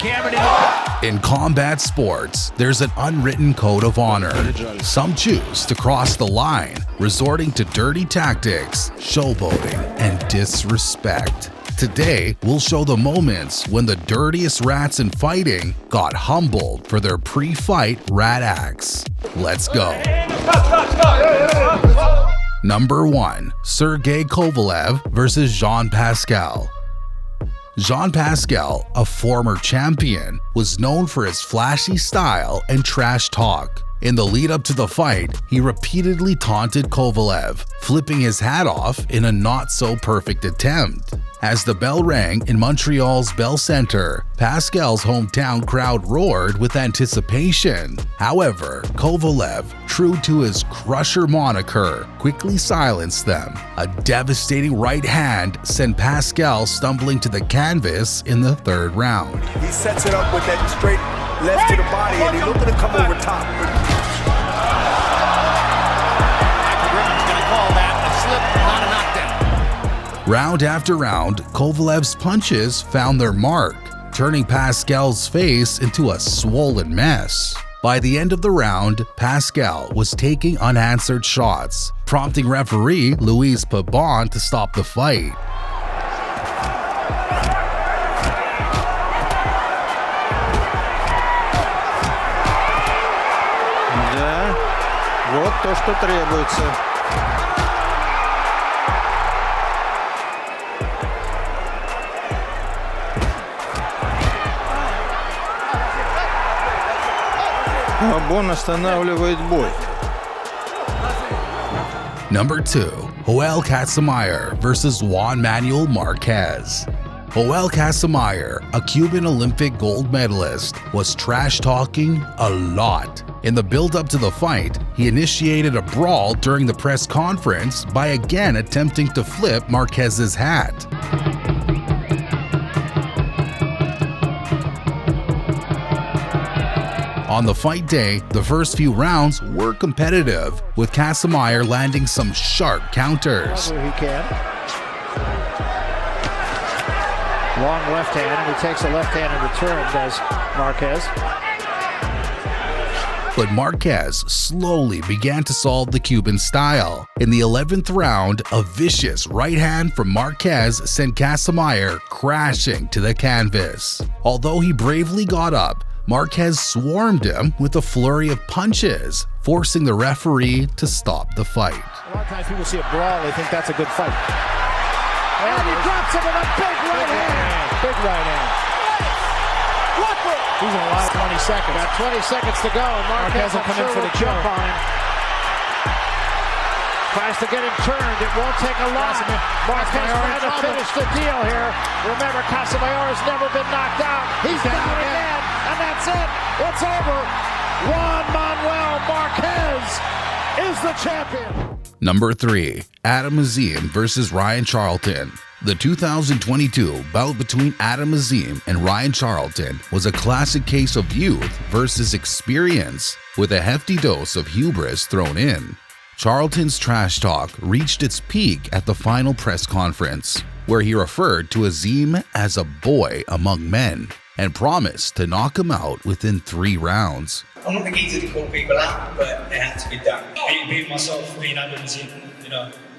In combat sports, there's an unwritten code of honor. Some choose to cross the line, resorting to dirty tactics, showboating, and disrespect. Today, we'll show the moments when the dirtiest rats in fighting got humbled for their pre-fight rat acts. Let's go. Number 1. Sergey Kovalev versus Jean Pascal. Jean Pascal, a former champion, was known for his flashy style and trash talk. In the lead-up to the fight, he repeatedly taunted Kovalev, flipping his hat off in a not-so-perfect attempt. As the bell rang in Montreal's Bell Centre, Pascal's hometown crowd roared with anticipation. However, Kovalev, true to his crusher moniker, quickly silenced them. A devastating right hand sent Pascal stumbling to the canvas in the third round. He sets it up with that straight left to the body, and he's looking to come over top. Round after round, Kovalev's punches found their mark, turning Pascal's face into a swollen mess. By the end of the round, Pascal was taking unanswered shots, prompting referee Louise Pabon to stop the fight. Да, вот то, что требуется. Пабон останавливает бой. Number 2. Joel Casamayor versus Juan Manuel Marquez. Joel Casamayor, a Cuban Olympic gold medalist, was trash-talking a lot. In the build-up to the fight, he initiated a brawl during the press conference by again attempting to flip Marquez's hat. On the fight day, the first few rounds were competitive, with Casamayor landing some sharp counters. He can. Long left hand, and he takes a left hand in return, does Marquez. But Marquez slowly began to solve the Cuban style. In the 11th round, a vicious right hand from Marquez sent Casamayor crashing to the canvas. Although he bravely got up, Marquez swarmed him with a flurry of punches, forcing the referee to stop the fight. A lot of times people see a brawl, they think that's a good fight. And he drops him with a big right hand. Big right hand. He's in the last 20 seconds. Got 20 seconds to go. Marquez will come in for the jump on him. Tries to get him turned. It won't take a lot. Marquez trying to finish the deal here. Remember, Casamayor has never been knocked out. He's down again. And that's it. It's over. Juan Manuel Marquez is the champion. Number 3. Adam Azim versus Ryan Charlton. The 2022 bout between Adam Azim and Ryan Charlton was a classic case of youth versus experience, with a hefty dose of hubris thrown in. Charlton's trash talk reached its peak at the final press conference, where he referred to Azim as a boy among men and promised to knock him out within 3 rounds. I'm not the geezer to call people out, but it had to be done. Being myself, being Adam Azim,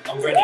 I'm ready.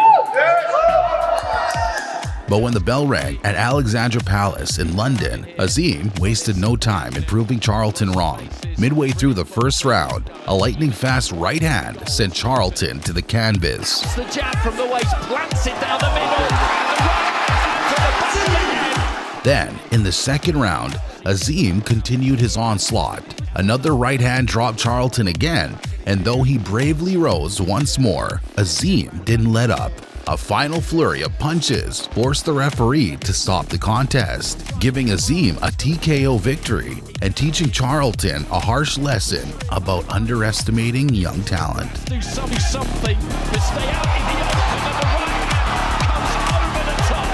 But when the bell rang at Alexandra Palace in London, Azim wasted no time in proving Charlton wrong. Midway through the first round, a lightning-fast right hand sent Charlton to the canvas. The jab from the waist, plants it down the middle, and the right hand to the back of the head. Then, in the second round, Azim continued his onslaught. Another right hand dropped Charlton again, and though he bravely rose once more, Azim didn't let up. A final flurry of punches forced the referee to stop the contest, giving Azim a TKO victory and teaching Charlton a harsh lesson about underestimating young talent. Do something to stay out in the open, and the right hand comes over the top.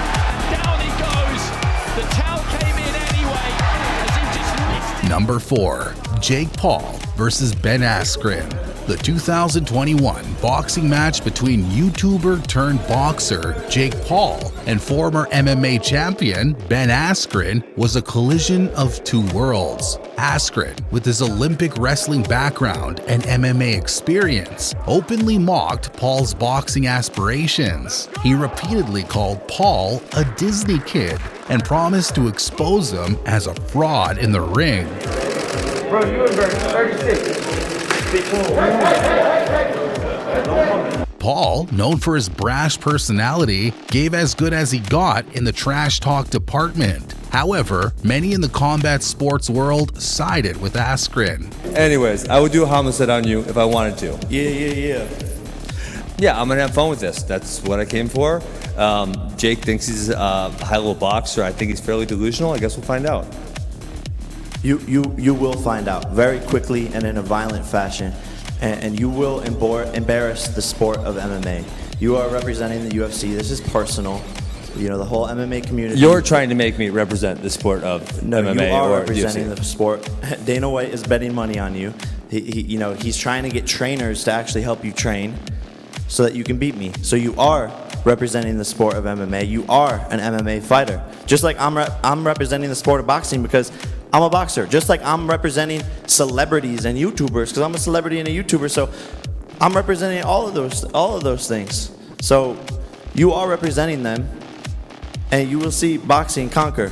Down he goes. The towel came in anyway. Azim just missed it. Number 4. Jake Paul versus Ben Askren. The 2021 boxing match between YouTuber turned boxer Jake Paul and former MMA champion Ben Askren was a collision of two worlds. Askren, with his Olympic wrestling background and MMA experience, openly mocked Paul's boxing aspirations. He repeatedly called Paul a Disney kid and promised to expose him as a fraud in the ring. Bro, you were 36. Paul, known for his brash personality, gave as good as he got in the trash talk department. However, many in the combat sports world sided with Askren. Anyways, I would do a homicide on you if I wanted to. Yeah. Yeah, I'm gonna have fun with this. That's what I came for. Jake thinks he's a high-level boxer. I think he's fairly delusional. I guess we'll find out. You will find out very quickly and in a violent fashion, and you will embarrass the sport of MMA. You are representing the UFC. This is personal. You know, the whole MMA community. You're trying to make me represent the sport of MMA you are or representing UFC. the sport. Dana White is betting money on you. He's trying to get trainers to actually help you train so that you can beat me. So you are representing the sport of MMA. You are an MMA fighter. Just like I'm representing the sport of boxing because I'm a boxer. Just like I'm representing celebrities and YouTubers because I'm a celebrity and a YouTuber. So I'm representing all of those things. So you are representing them, and you will see boxing conquer.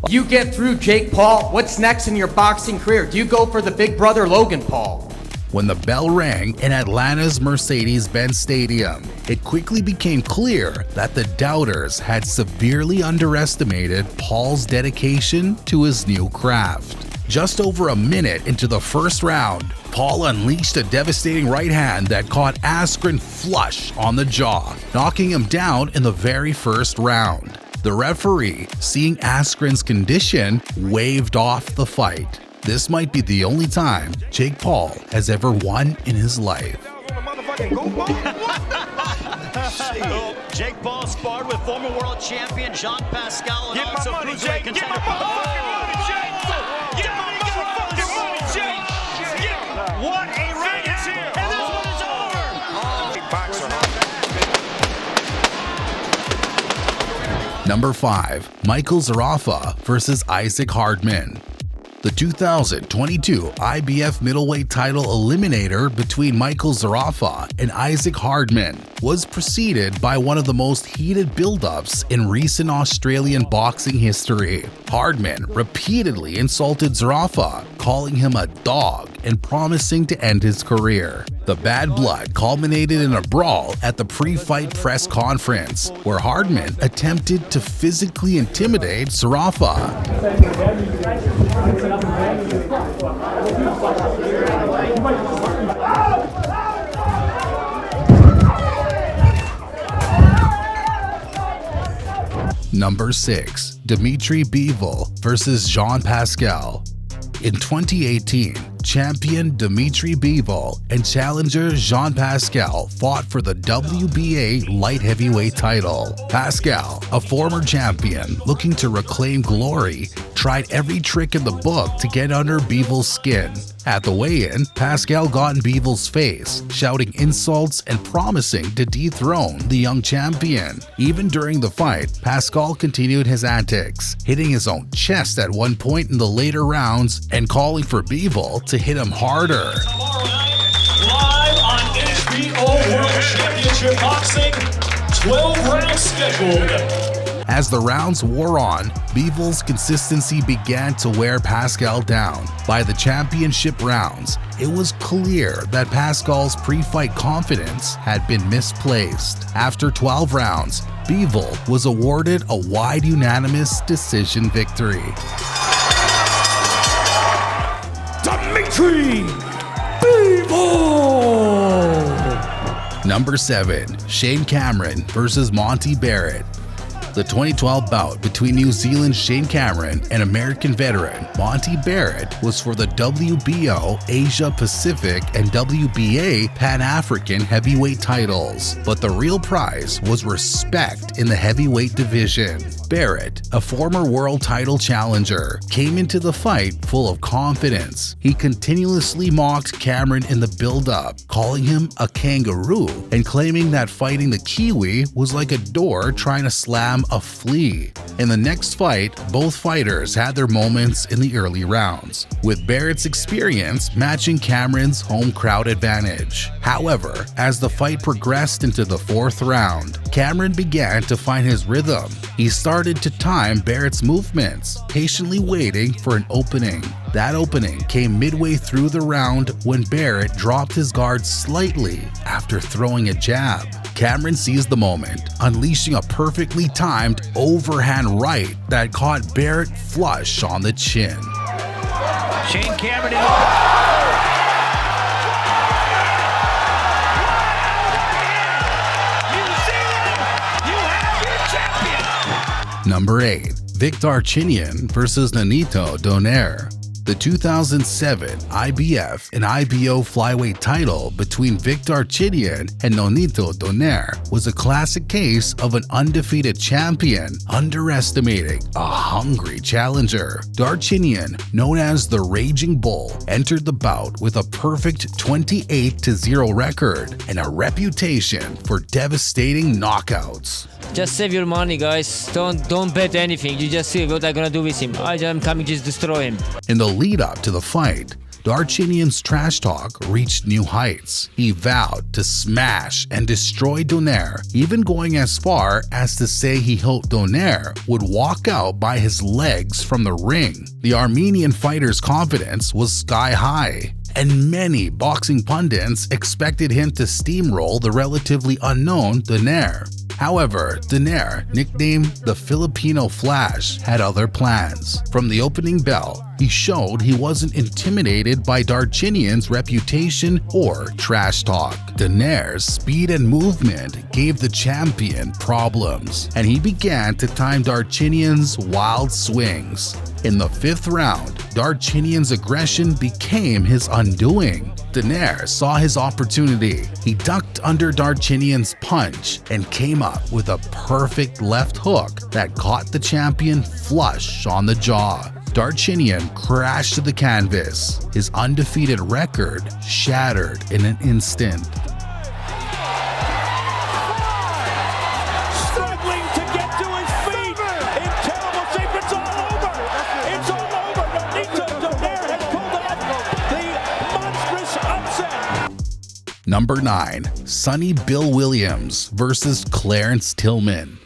You get through Jake Paul, what's next in your boxing career? Do you go for the big brother Logan Paul? When the bell rang in Atlanta's Mercedes-Benz Stadium, it quickly became clear that the doubters had severely underestimated Paul's dedication to his new craft. Just over a minute into the first round, Paul unleashed a devastating right hand that caught Askren flush on the jaw, knocking him down in the very first round. The referee, seeing Askren's condition, waved off the fight. This might be the only time Jake Paul has ever won in his life. Jake Paul sparred with former world champion Jean Pascal and Get also my money, cruiserweight Jake. Get my contender. motherfucking money, Jake. Get my motherfucking money, Jake. What a right hand. And this one is over. Number 5. Michael Zerafa versus Isaac Hardman. The 2022 IBF middleweight title eliminator between Michael Zerafa and Isaac Hardman was preceded by one of the most heated build-ups in recent Australian boxing history. Hardman repeatedly insulted Zerafa, calling him a dog and promising to end his career. The bad blood culminated in a brawl at the pre-fight press conference, where Hardman attempted to physically intimidate Zerafa. Number 6. Dimitri Bivol versus Jean Pascal. In 2018, champion Dimitri Bivol and challenger Jean Pascal fought for the WBA light heavyweight title. Pascal, a former champion looking to reclaim glory, tried every trick in the book to get under Bivol's skin. At the weigh-in, Pascal got in Bivol's face, shouting insults and promising to dethrone the young champion. Even during the fight, Pascal continued his antics, hitting his own chest at one point in the later rounds and calling for Bivol to hit him harder. Tomorrow night, live on HBO World Championship Boxing, 12 rounds scheduled. As the rounds wore on, Bivol's consistency began to wear Pascal down. By the championship rounds, it was clear that Pascal's pre-fight confidence had been misplaced. After 12 rounds, Bivol was awarded a wide unanimous decision victory. Dimitri Bivol. Number 7. Shane Cameron versus Monty Barrett. The 2012 bout between New Zealand's Shane Cameron and American veteran Monty Barrett was for the WBO Asia Pacific and WBA Pan-African heavyweight titles, but the real prize was respect in the heavyweight division. Barrett, a former world title challenger, came into the fight full of confidence. He continuously mocked Cameron in the build-up, calling him a kangaroo and claiming that fighting the Kiwi was like a door trying to slam a flea. In the next fight, both fighters had their moments in the early rounds, with Barrett's experience matching Cameron's home crowd advantage. However, as the fight progressed into the fourth round, Cameron began to find his rhythm. He started to time Barrett's movements, patiently waiting for an opening. That opening came midway through the round when Barrett dropped his guard slightly after throwing a jab. Cameron seized the moment, unleashing a perfectly timed overhand right that caught Barrett flush on the chin. Shane Cameron Number 8. Darchinyan versus Nonito Donaire. The 2007 IBF and IBO flyweight title between Darchinyan and Nonito Donaire was a classic case of an undefeated champion underestimating a hungry challenger. Darchinyan, known as the Raging Bull, entered the bout with a perfect 28-0 record and a reputation for devastating knockouts. Just save your money, guys. Don't bet anything. You just see what I'm gonna do with him. I'm coming just destroy him. In the lead-up to the fight, Darchinyan's trash talk reached new heights. He vowed to smash and destroy Donaire, even going as far as to say he hoped Donaire would walk out by his legs from the ring. The Armenian fighter's confidence was sky high, and many boxing pundits expected him to steamroll the relatively unknown Donaire. However, Donaire, nicknamed the Filipino Flash, had other plans. From the opening bell, he showed he wasn't intimidated by Darchinyan's reputation or trash talk. Donaire's speed and movement gave the champion problems, and he began to time Darchinyan's wild swings. In the fifth round, Darchinyan's aggression became his undoing. Donaire saw his opportunity. He ducked under Darchinyan's punch and came up with a perfect left hook that caught the champion flush on the jaw. Darchinyan crashed to the canvas. His undefeated record shattered in an instant. struggling to get to his feet. In terrible shape, it's all over. It's all over. Nonito Donaire has pulled off the monstrous upset. Number 9. Sonny Bill Williams versus Clarence Tillman.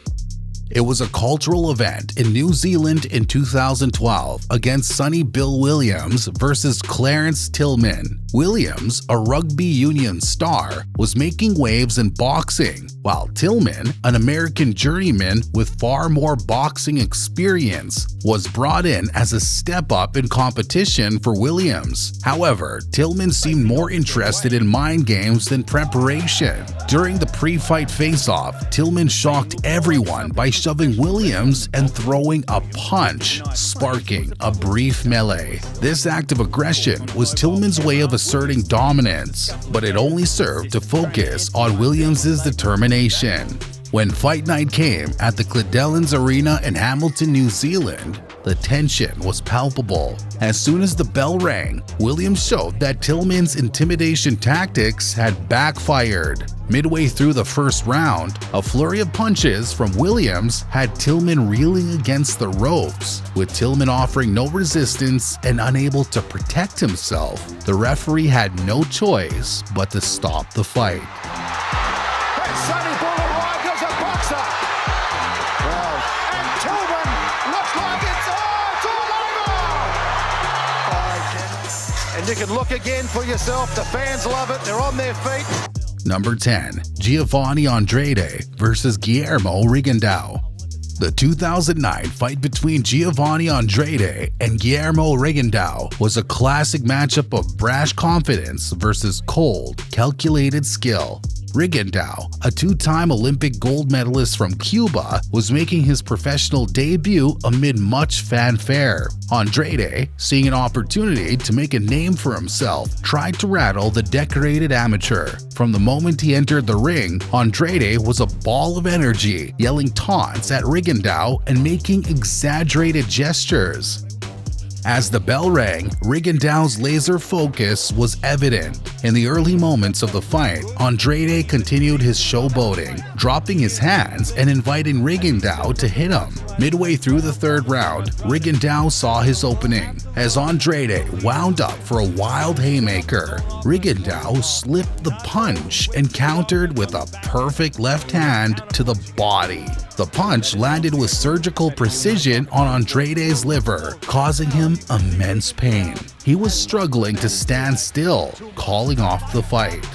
It was a cultural event in New Zealand in 2012 against Sonny Bill Williams versus Clarence Tillman. Williams, a rugby union star, was making waves in boxing, while Tillman, an American journeyman with far more boxing experience, was brought in as a step up in competition for Williams. However, Tillman seemed more interested in mind games than preparation. During the pre-fight face-off, Tillman shocked everyone by shoving Williams and throwing a punch, sparking a brief melee. This act of aggression was Tillman's way of asserting dominance, but it only served to focus on Williams' determination. When fight night came at the Clydellans Arena in Hamilton, New Zealand, the tension was palpable. As soon as the bell rang, Williams showed that Tillman's intimidation tactics had backfired. Midway through the first round, a flurry of punches from Williams had Tillman reeling against the ropes. With Tillman offering no resistance and unable to protect himself, the referee had no choice but to stop the fight. Sonny Bill arrived as a boxer. And Tillman looks like it's all over. And you can look again for yourself. The fans love it. They're on their feet. Number 10. Giovanni Andrade versus Guillermo Rigondeaux. The 2009 fight between Giovanni Andrade and Guillermo Rigondeaux was a classic matchup of brash confidence versus cold, calculated skill. Rigondeaux, a two-time Olympic gold medalist from Cuba, was making his professional debut amid much fanfare. Andrade, seeing an opportunity to make a name for himself, tried to rattle the decorated amateur. From the moment he entered the ring, Andrade was a ball of energy, yelling taunts at Rigondeaux and making exaggerated gestures. As the bell rang, Rigondeaux's laser focus was evident. In the early moments of the fight, Andrade continued his showboating, dropping his hands and inviting Rigondeaux to hit him. Midway through the third round, Rigondeaux saw his opening. As Andrade wound up for a wild haymaker, Rigondeaux slipped the punch and countered with a perfect left hand to the body. The punch landed with surgical precision on Andrade's liver, causing him immense pain. He was struggling to stand still, calling off the fight.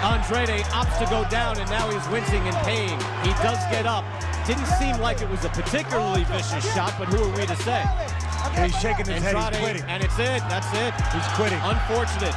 Andrade opts to go down, and now he's wincing in pain. He does get up. Didn't seem like it was a particularly vicious shot, but who are we to say? He's shaking his head, he's quitting. And it's it, that's it. He's quitting. Unfortunate.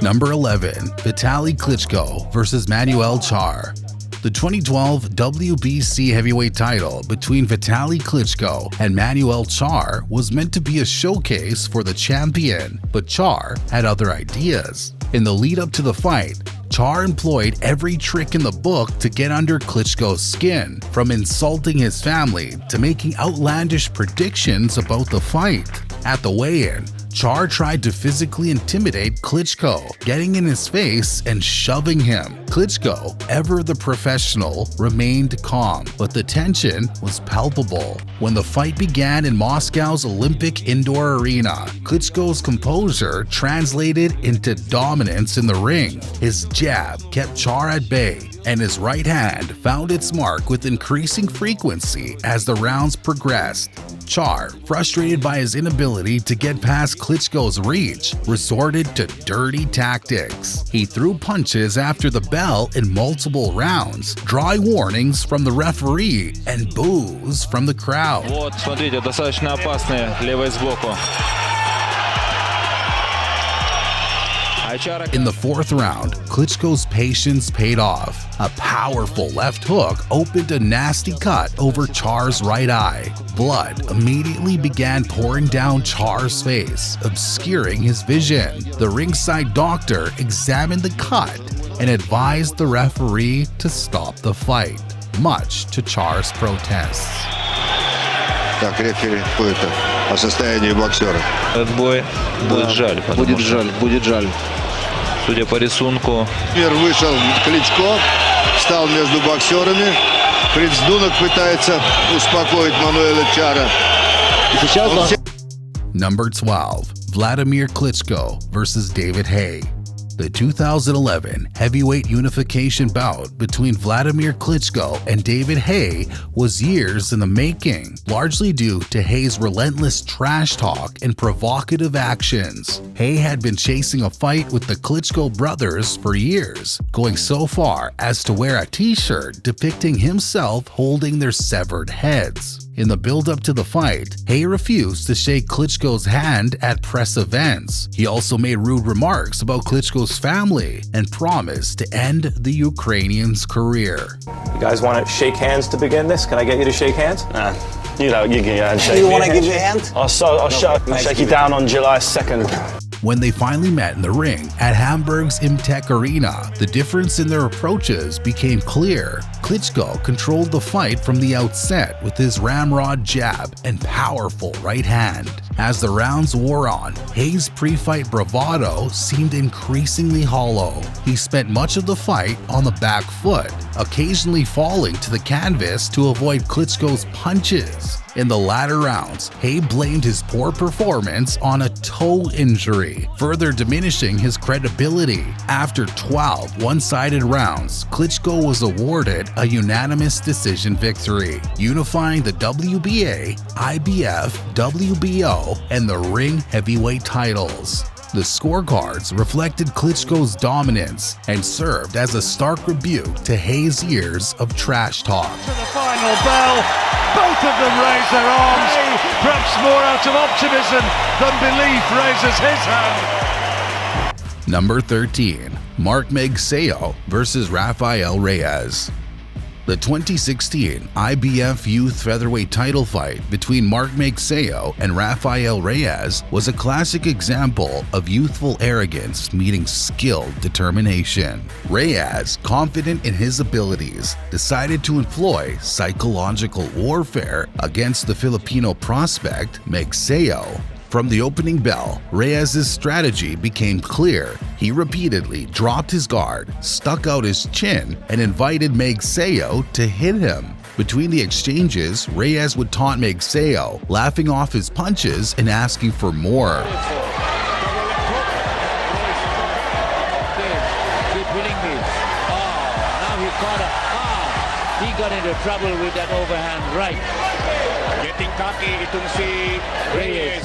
Number 11, Vitaly Klitschko versus Manuel Char. The 2012 WBC heavyweight title between Vitaly Klitschko and Manuel Char was meant to be a showcase for the champion, but Char had other ideas. In the lead up to the fight, Char employed every trick in the book to get under Klitschko's skin, from insulting his family to making outlandish predictions about the fight. At the weigh-in, Char tried to physically intimidate Klitschko, getting in his face and shoving him. Klitschko, ever the professional, remained calm, but the tension was palpable. When the fight began in Moscow's Olympic Indoor Arena, Klitschko's composure translated into dominance in the ring. His jab kept Char at bay, and his right hand found its mark with increasing frequency as the rounds progressed. Char, frustrated by his inability to get past Klitschko's reach, resorted to dirty tactics. He threw punches after the bell in multiple rounds, drawing warnings from the referee and boos from the crowd. Вот, смотрите, достаточно опасные левой сбоку. In the fourth round, Klitschko's patience paid off. A powerful left hook opened a nasty cut over Char's right eye. Blood immediately began pouring down Char's face, obscuring his vision. The ringside doctor examined the cut and advised the referee to stop the fight, much to Char's protests. Так, рефери по состоянию боксера. Этот бой будет жаль. Будет жаль. Судя по рисунку. Вышел Кличко, встал между боксерами. Принц Дунок пытается успокоить Мануэля Чара. Number 12, Vladimir Klitschko versus David Haye. The 2011 heavyweight unification bout between Vladimir Klitschko and David Haye was years in the making, largely due to Haye's relentless trash talk and provocative actions. Haye had been chasing a fight with the Klitschko brothers for years, going so far as to wear a t-shirt depicting himself holding their severed heads. In the build-up to the fight, Haye refused to shake Klitschko's hand at press events. He also made rude remarks about Klitschko's family and promised to end the Ukrainian's career. You guys want to shake hands to begin this? Can I get you to shake hands? You know, you can shake. You want to give you a hand? I'll shake you down on July 2nd. When they finally met in the ring at Hamburg's Imtech Arena, the difference in their approaches became clear. Klitschko controlled the fight from the outset with his ramrod jab and powerful right hand. As the rounds wore on, Haye's pre-fight bravado seemed increasingly hollow. He spent much of the fight on the back foot, occasionally falling to the canvas to avoid Klitschko's punches. In the latter rounds, Haye blamed his poor performance on a toe injury, further diminishing his credibility. After 12 one-sided rounds, Klitschko was awarded a unanimous decision victory, unifying the WBA, IBF, WBO, and the ring heavyweight titles. The scorecards reflected Klitschko's dominance and served as a stark rebuke to Haye's years of trash talk. To the final bell, both of them raise their arms. Perhaps more out of optimism than belief raises his hand. Number 13. Magsayo versus Rafael Reyes. The 2016 IBF Youth Featherweight title fight between Magsayo and Rafael Reyes was a classic example of youthful arrogance meeting skilled determination. Reyes, confident in his abilities, decided to employ psychological warfare against the Filipino prospect Magsayo. From the opening bell, Reyes' strategy became clear. He repeatedly dropped his guard, stuck out his chin, and invited Magsayo to hit him. Between the exchanges, Reyes would taunt Magsayo, laughing off his punches and asking for more. He got into trouble with that overhand right. Getting cocky itong si Reyes.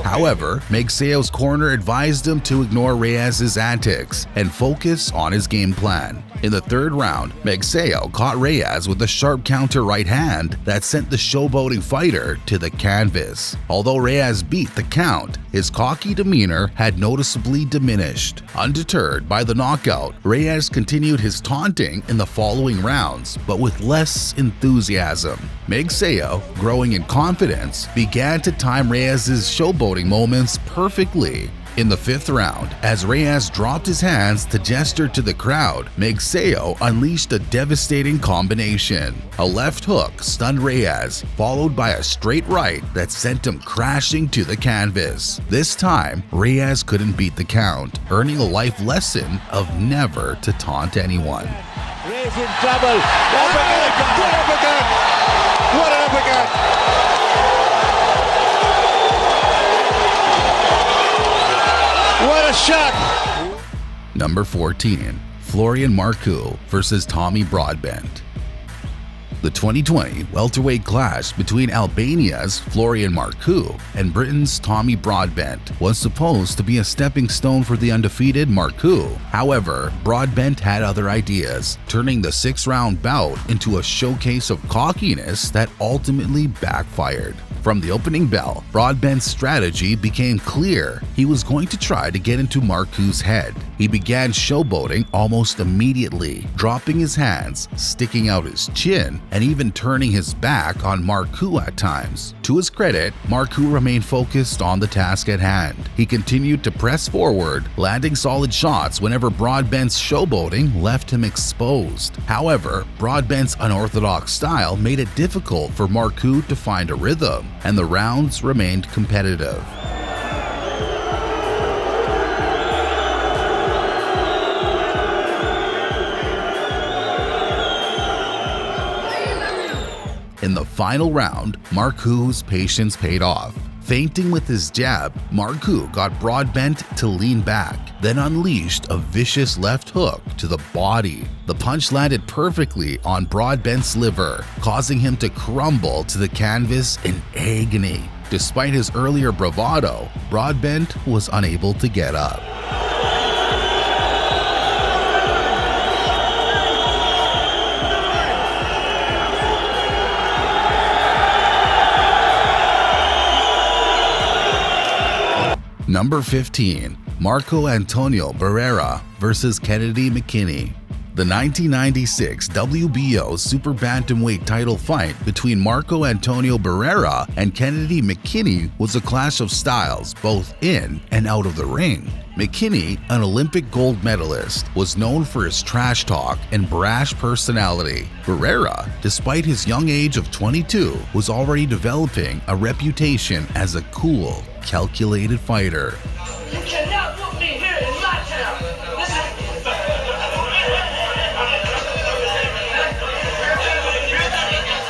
However, Magsayo's corner advised him to ignore Reyes' antics and focus on his game plan. In the third round, Magsayo caught Reyes with a sharp counter right hand that sent the showboating fighter to the canvas. Although Reyes beat the count, his cocky demeanor had noticeably diminished. Undeterred by the knockout, Reyes continued his taunting in the following rounds, but with less enthusiasm. Magsayo, growing in confidence, began to time Reyes' showboating moments perfectly. In the fifth round, as Reyes dropped his hands to gesture to the crowd, Magsayo unleashed a devastating combination. A left hook stunned Reyes, followed by a straight right that sent him crashing to the canvas. This time, Reyes couldn't beat the count, earning a life lesson of never to taunt anyone. Reyes in trouble. What an uppercut! What an uppercut! What a shot! Number 14. Marku versus Tommy Broadbent. The 2020 welterweight clash between Albania's Marku and Britain's Tommy Broadbent was supposed to be a stepping stone for the undefeated Marku. However, Broadbent had other ideas, turning the 6-round bout into a showcase of cockiness that ultimately backfired. From the opening bell, Broadbent's strategy became clear. He was going to try to get into Marku's head. He began showboating almost immediately, dropping his hands, sticking out his chin, and even turning his back on Marku at times. To his credit, Marku remained focused on the task at hand. He continued to press forward, landing solid shots whenever Broadbent's showboating left him exposed. However, Broadbent's unorthodox style made it difficult for Marku to find a rhythm, and the rounds remained competitive. In the final round, Marku's patience paid off. Feinting with his jab, Marku got Broadbent to lean back, then unleashed a vicious left hook to the body. The punch landed perfectly on Broadbent's liver, causing him to crumble to the canvas in agony. Despite his earlier bravado, Broadbent was unable to get up. Number 15. Marco Antonio Barrera versus Kennedy McKinney. The 1996 WBO Super Bantamweight title fight between Marco Antonio Barrera and Kennedy McKinney was a clash of styles both in and out of the ring. McKinney, an Olympic gold medalist, was known for his trash talk and brash personality. Barrera, despite his young age of 22, was already developing a reputation as a cool, calculated fighter. You cannot put me here in my town.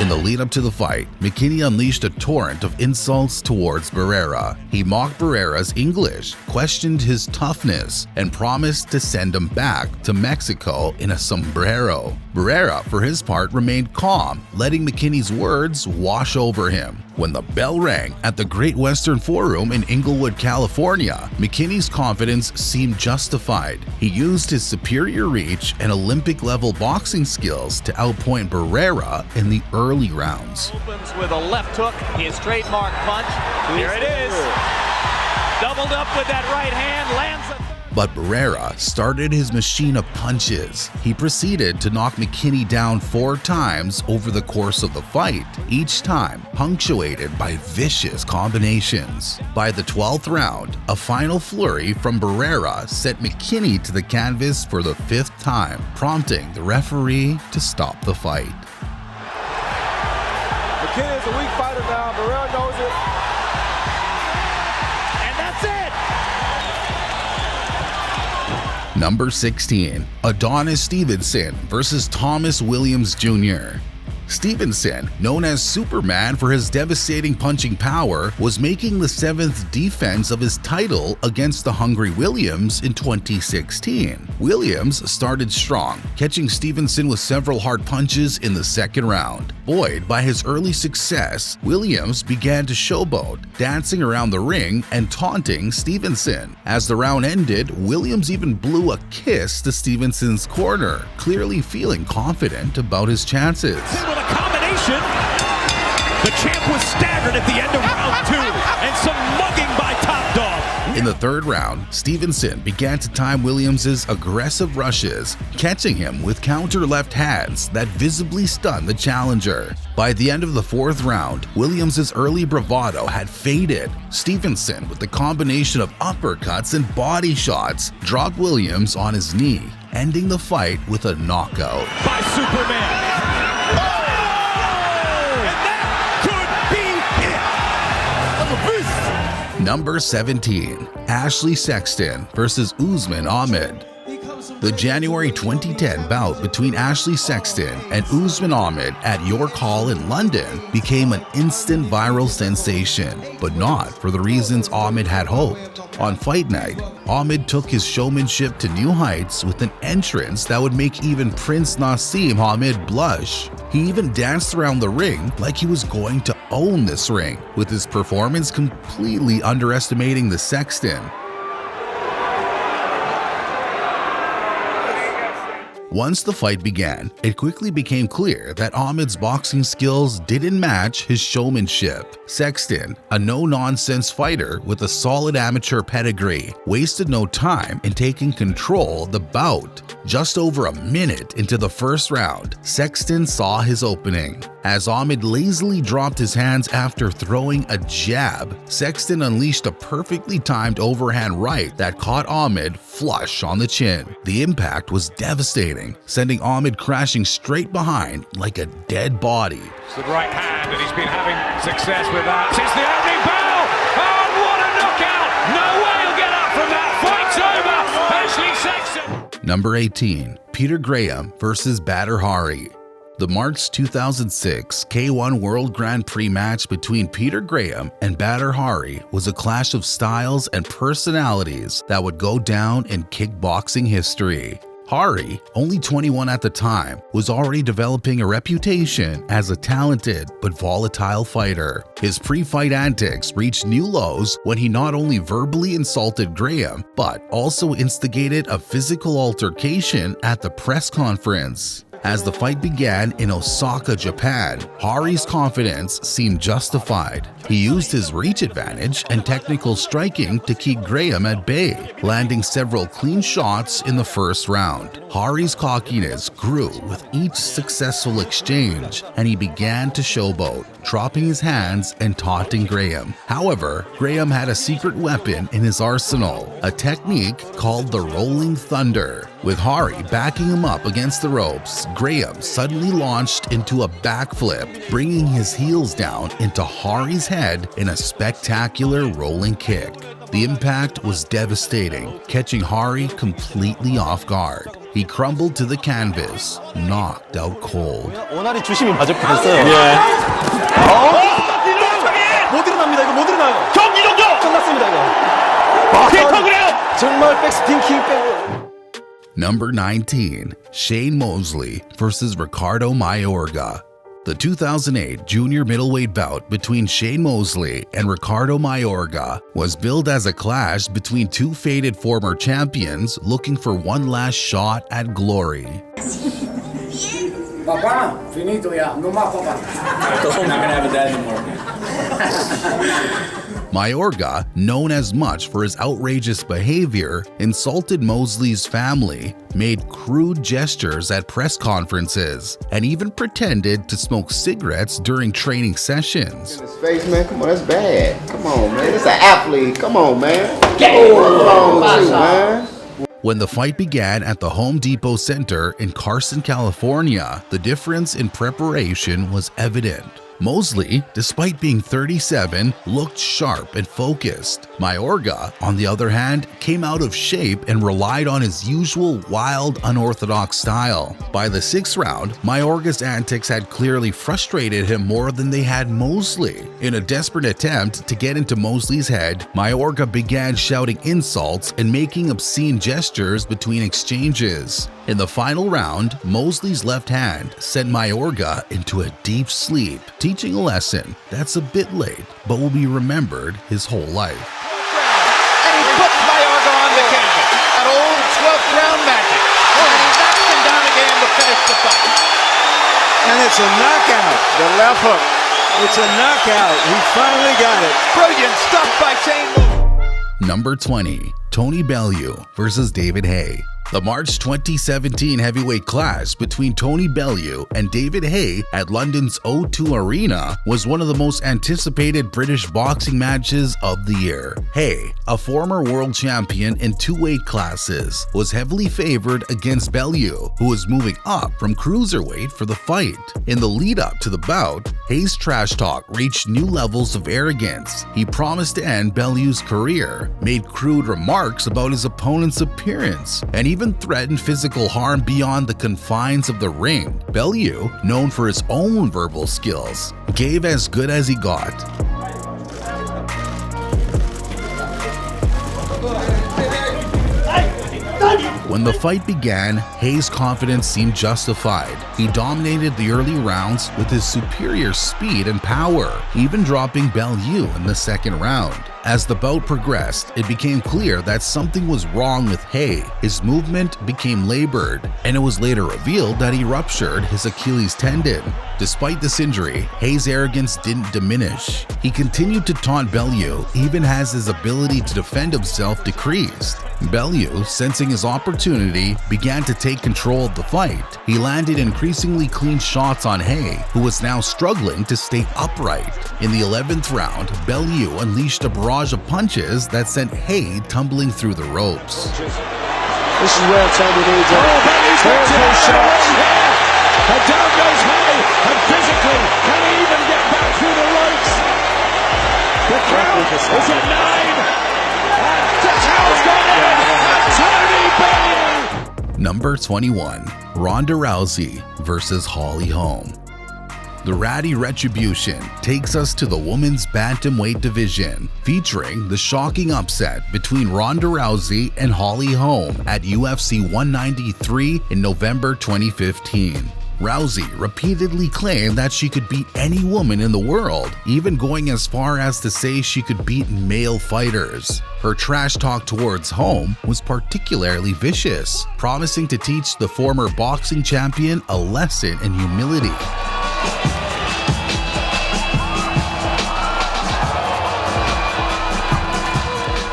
In the lead-up to the fight, McKinney unleashed a torrent of insults towards Barrera. He mocked Barrera's English, questioned his toughness, and promised to send him back to Mexico in a sombrero. Barrera, for his part, remained calm, letting McKinney's words wash over him. When the bell rang at the Great Western Forum in Inglewood, California, McKinney's confidence seemed justified. He used his superior reach and Olympic-level boxing skills to outpoint Barrera in the early rounds. Opens with a left hook, his trademark punch. Here it is. Doubled up with that right hand, lands a... But Barrera started his machine of punches. He proceeded to knock McKinney down 4 times over the course of the fight, each time punctuated by vicious combinations. By the 12th round, a final flurry from Barrera sent McKinney to the canvas for the 5th time, prompting the referee to stop the fight. McKinney is a weak fighter now. Barrera knows it. And that's it. Number 16, Adonis Stevenson versus Thomas Williams Jr. Stevenson, known as Superman for his devastating punching power, was making the 7th defense of his title against the hungry Williams in 2016. Williams started strong, catching Stevenson with several hard punches in the 2nd round. Buoyed by his early success, Williams began to showboat, dancing around the ring and taunting Stevenson. As the round ended, Williams even blew a kiss to Stevenson's corner, clearly feeling confident about his chances. A combination. The champ was staggered at the end of round 2, and some mugging by Top Dog. In the 3rd round, Stevenson began to time Williams's aggressive rushes, catching him with counter left hands that visibly stunned the challenger. By the end of the 4th round, Williams's early bravado had faded. Stevenson, with the combination of uppercuts and body shots, dropped Williams on his knee, ending the fight with a knockout. By Superman. Number 17, Ashley Sexton versus Usman Ahmed. The January 2010 bout between Ashley Sexton and Usman Ahmed at York Hall in London became an instant viral sensation, but not for the reasons Ahmed had hoped. On fight night, Ahmed took his showmanship to new heights with an entrance that would make even Prince Naseem Hamed blush. He even danced around the ring like he was going to own this ring, with his performance completely underestimating the Sexton. Once the fight began, it quickly became clear that Ahmed's boxing skills didn't match his showmanship. Sexton, a no-nonsense fighter with a solid amateur pedigree, wasted no time in taking control of the bout. Just over a minute into the 1st round, Sexton saw his opening. As Ahmed lazily dropped his hands after throwing a jab, Sexton unleashed a perfectly timed overhand right that caught Ahmed flush on the chin. The impact was devastating, sending Ahmed crashing straight behind like a dead body. It's the right hand, and he's been having success with that since the opening bell. Oh, what a knockout! No way he'll get up from that. Fight's over. Ashley Sexton. Number 18, Peter Graham versus Badr Hari. The March 2006 K1 World Grand Prix match between Peter Graham and Badr Hari was a clash of styles and personalities that would go down in kickboxing history. Hari, only 21 at the time, was already developing a reputation as a talented but volatile fighter. His pre-fight antics reached new lows when he not only verbally insulted Graham, but also instigated a physical altercation at the press conference. As the fight began in Osaka, Japan, Hari's confidence seemed justified. He used his reach advantage and technical striking to keep Graham at bay, landing several clean shots in the 1st round. Hari's cockiness grew with each successful exchange, and he began to showboat, dropping his hands and taunting Graham. However, Graham had a secret weapon in his arsenal, a technique called the Rolling Thunder. With Hari backing him up against the ropes, Graham suddenly launched into a backflip, bringing his heels down into Hari's head in a spectacular rolling kick. The impact was devastating, catching Hari completely off guard. He crumbled to the canvas, knocked out cold. 원활히 주심이 맞을 뻔했어요. 예. 못 일어납니다. 이거 못 일어나요. 경기 종료. 끝났습니다 이거. 피터 그래요. 정말 백스핀 킹 빼고. Number 19, Shane Mosley versus Ricardo Mayorga. The 2008 junior middleweight bout between Shane Mosley and Ricardo Mayorga was billed as a clash between two faded former champions looking for one last shot at glory. Papa, finito ya. No más, papa. I'm not gonna have a dad anymore. Mayorga, known as much for his outrageous behavior, insulted Mosley's family, made crude gestures at press conferences, and even pretended to smoke cigarettes during training sessions. In his face, man. Come on, that's bad. Come on, man. It's an athlete. Come on, man. What's wrong with you, man? When the fight began at the Home Depot Center in Carson, California, the difference in preparation was evident. Mosley, despite being 37, looked sharp and focused. Mayorga, on the other hand, came out of shape and relied on his usual wild, unorthodox style. By the 6th round, Mayorga's antics had clearly frustrated him more than they had Mosley. In a desperate attempt to get into Mosley's head, Mayorga began shouting insults and making obscene gestures between exchanges. In the final round, Mosley's left hand sent Mayorga into a deep sleep, teaching a lesson that's a bit late but will be remembered his whole life. And he puts Mayorga on the canvas. That old 12th round magic. And he knocks him down again to finish the fight. And it's a knockout. The left hook. It's a knockout. He finally got it. Brilliant stuff by Shane. Number 20. Tony Bellew versus David Haye. The March 2017 heavyweight clash between Tony Bellew and David Haye at London's O2 Arena was one of the most anticipated British boxing matches of the year. Haye, a former world champion in 2 weight classes, was heavily favored against Bellew, who was moving up from cruiserweight for the fight. In the lead-up to the bout, Haye's trash talk reached new levels of arrogance. He promised to end Bellew's career, made crude remarks about his opponent's appearance, and even threatened physical harm beyond the confines of the ring. Bellew, known for his own verbal skills, gave as good as he got. When the fight began, Haye's confidence seemed justified. He dominated the early rounds with his superior speed and power, even dropping Bellew in the 2nd round. As the bout progressed, it became clear that something was wrong with Haye. His movement became labored, and it was later revealed that he ruptured his Achilles tendon. Despite this injury, Haye's arrogance didn't diminish. He continued to taunt Bellew even as his ability to defend himself decreased. Bellew, sensing his opportunity, began to take control of the fight. He landed increasingly clean shots on Haye, who was now struggling to stay upright. In the 11th round, Bellew unleashed a barrage of punches that sent Haye tumbling through the ropes. This is where Tony needs it. Bellew's got shots. And down goes Haye, and physically, can he even get back through the ropes? The count is at 9. And the towel's gone in. And Tony Bellew. Number 21. Ronda Rousey versus Holly Holm. The Ratty Retribution takes us to the women's bantamweight division, featuring the shocking upset between Ronda Rousey and Holly Holm at UFC 193 in November 2015. Rousey repeatedly claimed that she could beat any woman in the world, even going as far as to say she could beat male fighters. Her trash talk towards Holm was particularly vicious, promising to teach the former boxing champion a lesson in humility.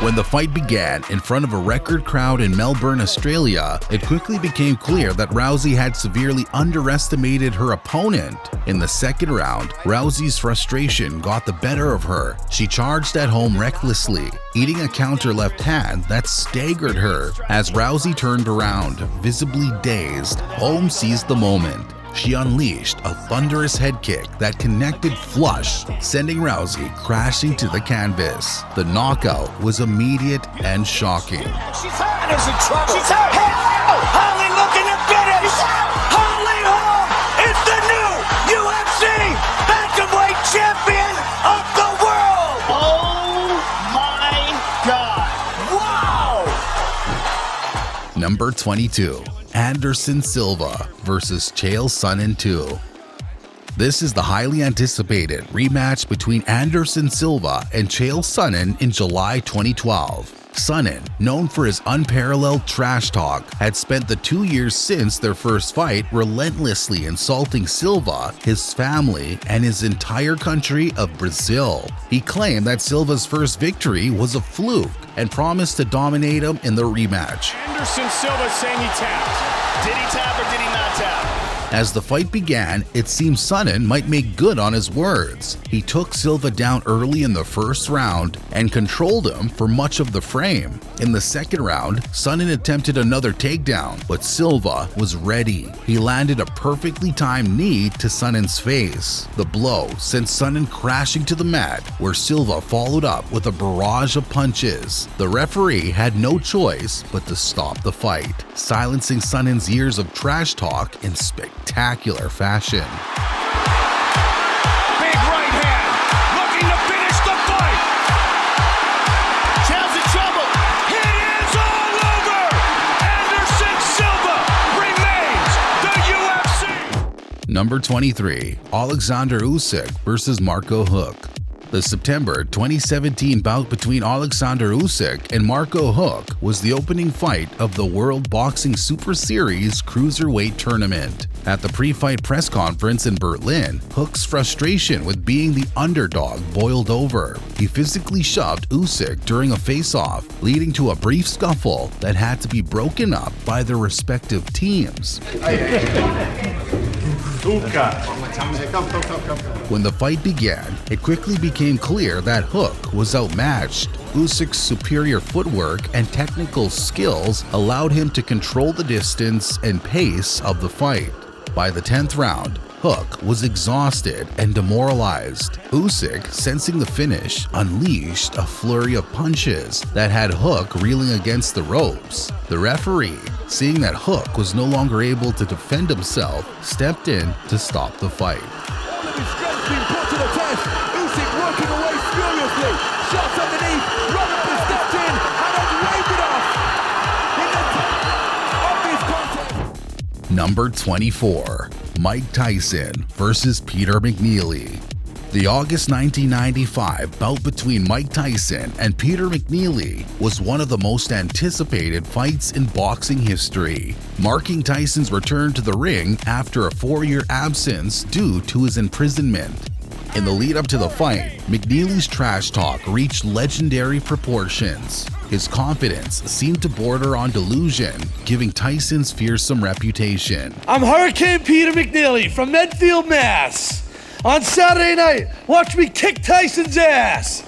When the fight began in front of a record crowd in Melbourne, Australia, it quickly became clear that Rousey had severely underestimated her opponent. In the 2nd round, Rousey's frustration got the better of her. She charged at Holm recklessly, eating a counter left hand that staggered her. As Rousey turned around, visibly dazed, Holm seized the moment. She unleashed a thunderous head kick that connected flush, sending Rousey crashing to the canvas. The knockout was immediate and shocking. She's hurt. Anna's in trouble. She's hurt. Holly looking to finish. Holly Holm is the new UFC bantamweight champion of the world. Oh my God. Wow. Number 22. Anderson Silva versus Chael Sonnen 2. This is the highly anticipated rematch between Anderson Silva and Chael Sonnen in July 2012. Sonnen, known for his unparalleled trash talk, had spent the 2 years since their first fight relentlessly insulting Silva, his family, and his entire country of Brazil. He claimed that Silva's first victory was a fluke and promised to dominate him in the rematch. Anderson Silva saying he tapped. Did he tap or did he not tap? As the fight began, it seemed Sonnen might make good on his words. He took Silva down early in the first round and controlled him for much of the frame. In the second round, Sonnen attempted another takedown, but Silva was ready. He landed a perfectly timed knee to Sonnen's face. The blow sent Sonnen crashing to the mat, where Silva followed up with a barrage of punches. The referee had no choice but to stop the fight, silencing Sonnen's years of trash talk in spectacular fashion. Big right hand, looking to finish the fight. Chaz in trouble. It is all over. Anderson Silva remains the UFC. Number 23, Alexander Usyk versus Marco Huck. The September 2017 bout between Alexander Usyk and Marco Huck was the opening fight of the World Boxing Super Series Cruiserweight Tournament. At the pre-fight press conference in Berlin, Huck's frustration with being the underdog boiled over. He physically shoved Usyk during a face-off, leading to a brief scuffle that had to be broken up by their respective teams. When the fight began, it quickly became clear that Huck was outmatched. Usyk's superior footwork and technical skills allowed him to control the distance and pace of the fight. By the 10th round, Huck was exhausted and demoralized. Usyk, sensing the finish, unleashed a flurry of punches that had Huck reeling against the ropes. The referee, seeing that Huck was no longer able to defend himself, stepped in to stop the fight. All of his strength being put to the test. Usyk working away furiously. Shots underneath. Robinson stepped in and then waved it off. In the top of this contest. Number 24, Mike Tyson versus Peter McNeely. The August 1995 bout between Mike Tyson and Peter McNeely was one of the most anticipated fights in boxing history, marking Tyson's return to the ring after a 4-year absence due to his imprisonment. In the lead up to the fight, McNeely's trash talk reached legendary proportions. His confidence seemed to border on delusion, giving Tyson's fearsome reputation. I'm Hurricane Peter McNeely from Medfield, Mass. On Saturday night, watch me kick Tyson's ass.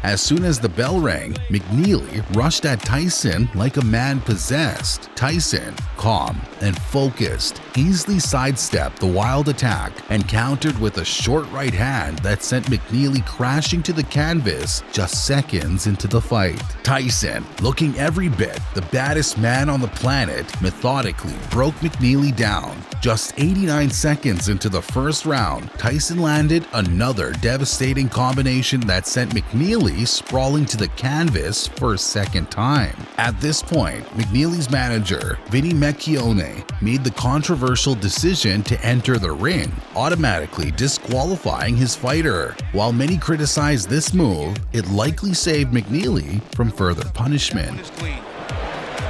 As soon as the bell rang, McNeely rushed at Tyson like a man possessed. Tyson, calm and focused, easily sidestepped the wild attack and countered with a short right hand that sent McNeely crashing to the canvas just seconds into the fight. Tyson, looking every bit the baddest man on the planet, methodically broke McNeely down. Just 89 seconds into the first round, Tyson landed another devastating combination that sent McNeely sprawling to the canvas for a second time. At this point, McNeely's manager, Vinny McKinney, made the controversial decision to enter the ring, automatically disqualifying his fighter. While many criticized this move, it likely saved McNeely from further punishment.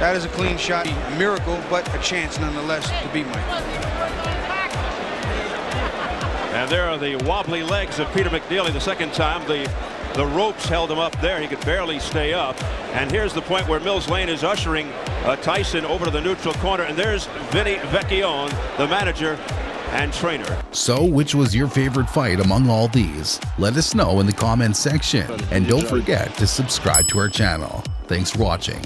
That is a clean shot. A miracle, but a chance nonetheless to beat Mike. And there are the wobbly legs of Peter McNeely the second time. The ropes held him up there. He could barely stay up. And here's the point where Mills Lane is ushering Tyson over to the neutral corner. And there's Vinny Vecchione, the manager and trainer. So, which was your favorite fight among all these? Let us know in the comments section. And don't forget to subscribe to our channel. Thanks for watching.